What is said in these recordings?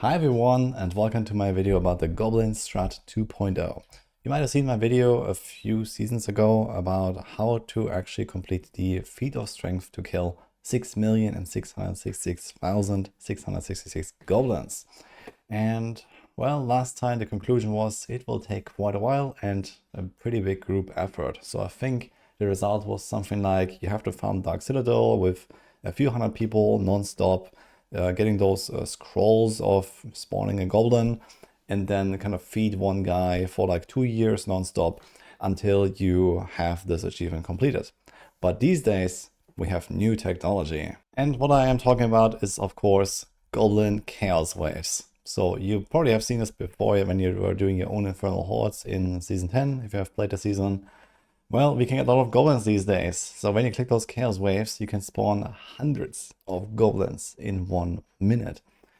Hi everyone, and welcome to my video about the Goblin Strat 2.0. You might have seen my video a few seasons ago about how to actually complete the feat of strength to kill 6,666,666 goblins. And well, last time the conclusion was it will take quite a while and a pretty big group effort. So I think the result was something like you have to farm Dark Citadel with a few hundred people non-stop, getting those scrolls of spawning a goblin, and then kind of feed one guy for like 2 years non-stop until you have this achievement completed. But these days we have new technology. And what I am talking about is, of course, Goblin Chaos Waves. So you probably have seen this before when you were doing your own Infernal Hordes in Season 10, if you have played the season. Well, we can get a lot of goblins these days. So when you click those chaos waves, you can spawn hundreds of goblins in 1 minute.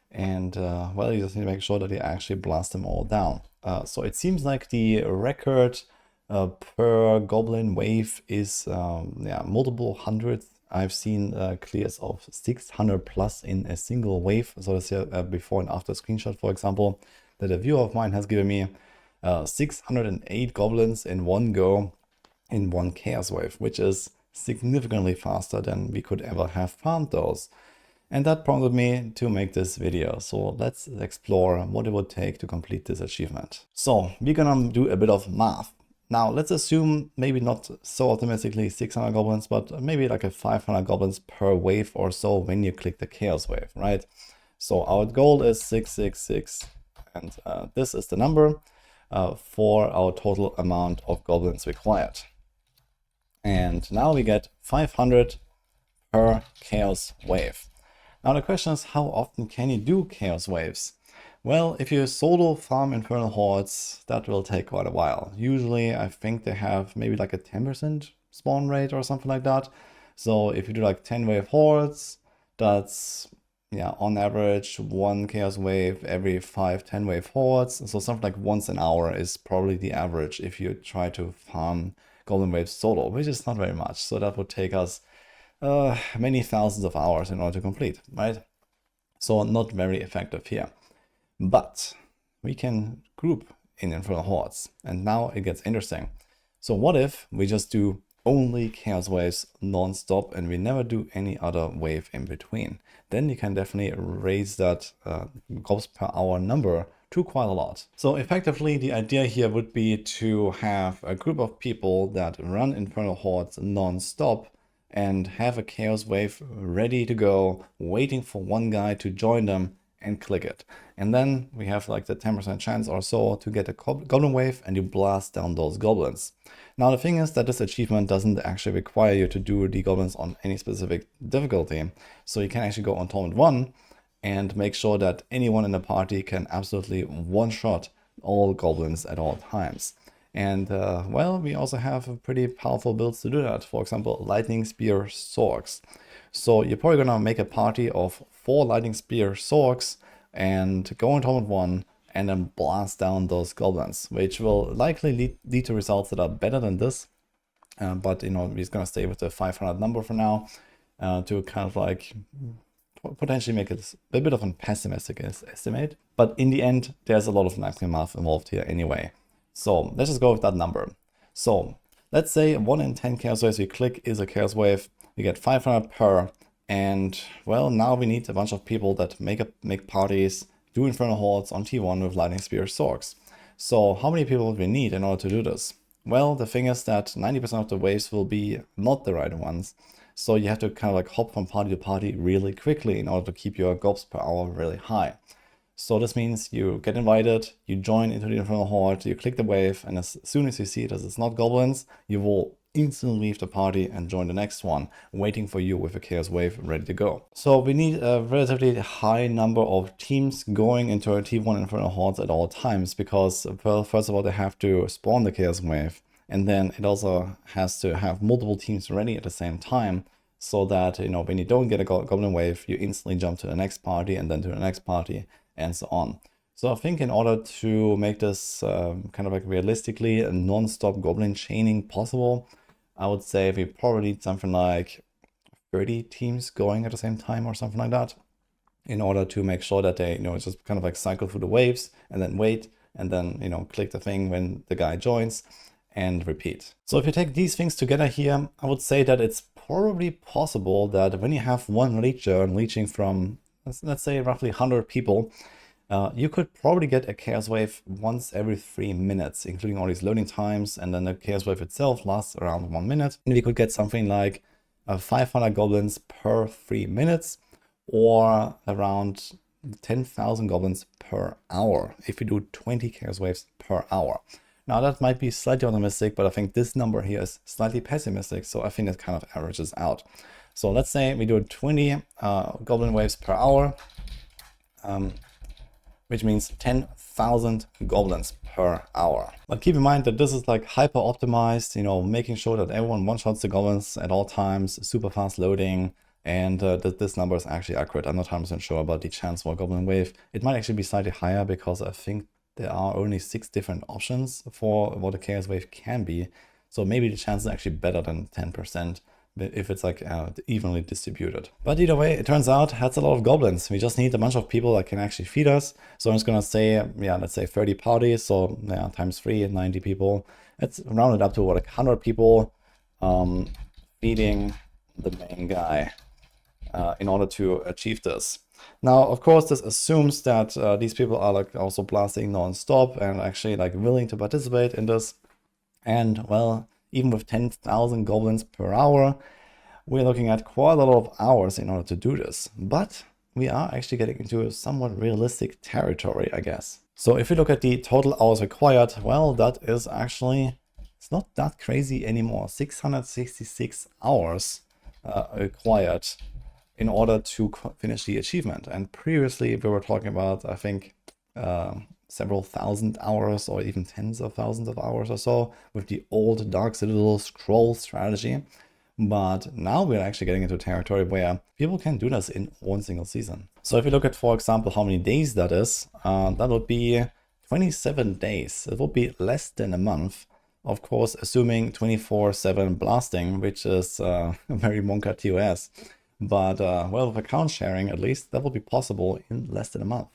And well, you just need to make sure that you actually blast them all down. So it seems like the record per goblin wave is multiple hundreds. I've seen clears of 600 plus in a single wave. So this here before and after screenshot, for example, that a viewer of mine has given me 608 goblins in one go in one chaos wave, which is significantly faster than we could ever have farmed those. And that prompted me to make this video. So let's explore what it would take to complete this achievement. So we're gonna do a bit of math. Now let's assume maybe not so optimistically 600 goblins, but maybe like a 500 goblins per wave or so when you click the chaos wave, right? So our goal is 666, and this is the number for our total amount of goblins required. And now we get 500 per chaos wave. Now the question is, how often can you do chaos waves? Well, if you solo farm Infernal Hordes, that will take quite a while. Usually I think they have maybe like a 10% spawn rate or something like that. So if you do like 10 wave hordes, that's on average 1 chaos wave every 5-10 wave hordes. So something like once an hour is probably the average if you try to farm Golden Waves solo, which is not very much. So that would take us many thousands of hours in order to complete, right? So not very effective here. But we can group in Infernal Hordes, and now it gets interesting. So what if we just do only chaos waves non-stop and we never do any other wave in between? Then you can definitely raise that gobs per hour number to quite a lot. So effectively the idea here would be to have a group of people that run Infernal Hordes non-stop and have a chaos wave ready to go, waiting for one guy to join them and click it. And then we have like the 10% chance or so to get a goblin wave, and you blast down those goblins. Now the thing is that this achievement doesn't actually require you to do the goblins on any specific difficulty. So you can actually go on Torment 1 and make sure that anyone in the party can absolutely one-shot all goblins at all times. And well, we also have pretty powerful builds to do that. For example, Lightning Spear Sorks. So you're probably gonna make a party of 4 Lightning Spear Sorks and go on Torment 1 and then blast down those goblins, which will likely lead to results that are better than this. But you know, we're just gonna stay with the 500 number for now to kind of like potentially make it a bit of a pessimistic estimate. But in the end, there's a lot of maximum math involved here anyway. So let's just go with that number. So let's say 1 in 10 chaos waves you click is a chaos wave. You get 500 per. And well, now we need a bunch of people that make parties, do Infernal Hordes on T1 with Lightning Spear Sorks. So how many people would we need in order to do this? Well, the thing is that 90% of the waves will be not the right ones. So you have to kind of like hop from party to party really quickly in order to keep your gobs per hour really high. So this means you get invited, you join into the Infernal Horde, you click the wave, and as soon as you see that it's not goblins, you will instantly leave the party and join the next one, waiting for you with a chaos wave ready to go. So we need a relatively high number of teams going into a T1 Infernal Hordes at all times, because well, first of all, they have to spawn the chaos wave, and then it also has to have multiple teams ready at the same time, so that, you know, when you don't get a goblin wave, you instantly jump to the next party and then to the next party and so on. So I think in order to make this kind of like realistically a non-stop goblin chaining possible, I would say we probably need something like 30 teams going at the same time or something like that. in order to make sure that they, just kind of like cycle through the waves and then wait and then, click the thing when the guy joins and repeat. So if you take these things together here, I would say that it's probably possible that when you have one leecher leeching from, let's say roughly 100 people, you could probably get a chaos wave once every 3 minutes, including all these loading times, and then the chaos wave itself lasts around 1 minute. And we could get something like 500 goblins per 3 minutes, or around 10,000 goblins per hour if we do 20 chaos waves per hour. Now that might be slightly optimistic, but I think this number here is slightly pessimistic, so I think it kind of averages out. So let's say we do 20 goblin waves per hour, which means 10,000 goblins per hour. But keep in mind that this is like hyper optimized, making sure that everyone one-shots the goblins at all times, super fast loading, and that this number is actually accurate. I'm not 100% sure about the chance for a goblin wave. It might actually be slightly higher because I think there are only 6 different options for what a chaos wave can be. So maybe the chance is actually better than 10% if it's like evenly distributed. But either way, it turns out that's a lot of goblins. We just need a bunch of people that can actually feed us. So I'm just gonna say, let's say 30 parties. So times 3, 90 people. It's rounded up to what, like 100 people feeding the main guy in order to achieve this. Now, of course, this assumes that these people are like also blasting non-stop and actually like willing to participate in this. And well, even with 10,000 goblins per hour, we're looking at quite a lot of hours in order to do this. But we are actually getting into a somewhat realistic territory, I guess. So if we look at the total hours required, well, that is actually, it's not that crazy anymore. 666 hours required in order to finish the achievement. And previously we were talking about, I think, several thousand hours or even tens of thousands of hours or so with the old Dark Citadel scroll strategy. But now we're actually getting into territory where people can do this in one single season. So if you look at, for example, how many days that is, that would be 27 days. It would be less than a month. Of course, assuming 24/7 blasting, which is very Monka TOS. But well, with account sharing, at least, that will be possible in less than a month.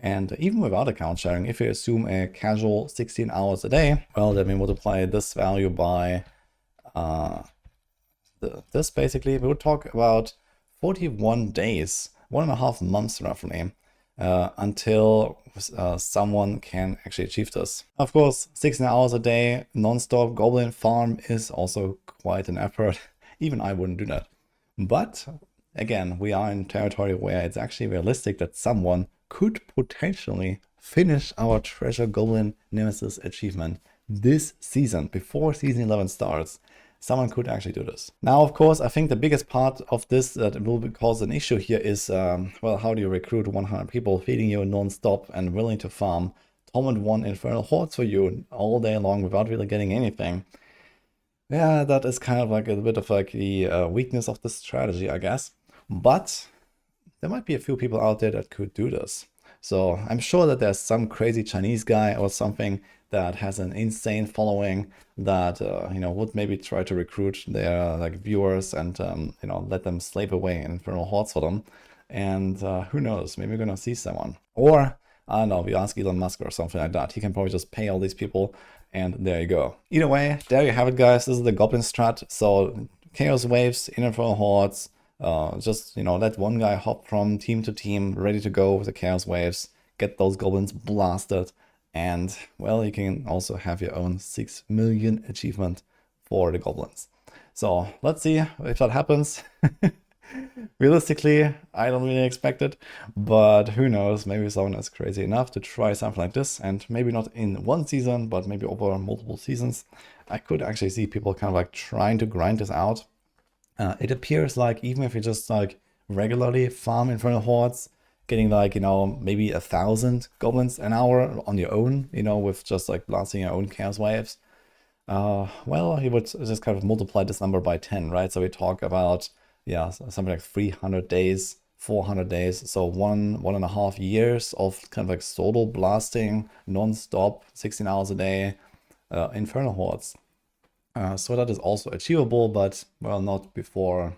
And even without account sharing, if you assume a casual 16 hours a day, well, then we multiply this value by this basically, we would talk about 41 days, 1.5 months roughly, until someone can actually achieve this. Of course, 16 hours a day, non-stop goblin farm is also quite an effort. Even I wouldn't do that. But again, we are in territory where it's actually realistic that someone could potentially finish our Treasure Goblin Nemesis achievement this season, before season 11 starts. Someone could actually do this. Now, of course, I think the biggest part of this that will cause an issue here is, well, how do you recruit 100 people feeding you non-stop and willing to farm Torment 1 Infernal Hordes for you all day long without really getting anything? Yeah, that is kind of like a bit of like the weakness of the strategy, I guess. But there might be a few people out there that could do this. So I'm sure that there's some crazy Chinese guy or something that has an insane following that would maybe try to recruit their like viewers and let them slave away in Infernal Hordes for them. And who knows, maybe we're gonna see someone. Or I don't know, we ask Elon Musk or something like that. He can probably just pay all these people, and there you go. Either way, there you have it, guys. This is the Goblin strat. So Chaos Waves, Infernal Hordes, just let one guy hop from team to team, ready to go with the Chaos Waves, get those goblins blasted, and well, you can also have your own 6 million achievement for the goblins. So let's see if that happens. Realistically, I don't really expect it, but who knows, maybe someone is crazy enough to try something like this, and maybe not in one season, but maybe over multiple seasons. I could actually see people kind of like trying to grind this out. It appears like even if you just like regularly farm Infernal Hordes, getting like, maybe 1,000 goblins an hour on your own, with just like blasting your own Chaos Waves, well, you would just kind of multiply this number by 10, right? So we talk about, something like 300 days, 400 days. So 1.5 years of kind of like solo blasting, non-stop, 16 hours a day, Infernal Hordes. So that is also achievable, but well, not before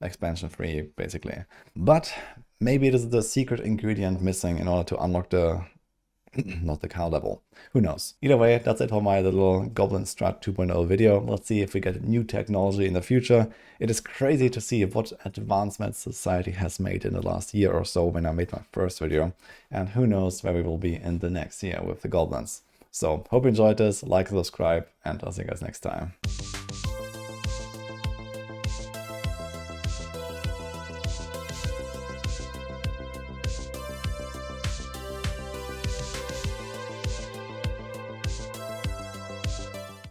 expansion 3, basically. But maybe it is the secret ingredient missing in order to unlock the not the cow level. Who knows? Either way, that's it for my little Goblin Strat 2.0 video. Let's see if we get new technology in the future. It is crazy to see what advancements society has made in the last year or so when I made my first video. And who knows where we will be in the next year with the Goblins. So, hope you enjoyed this, like, subscribe, and I'll see you guys next time.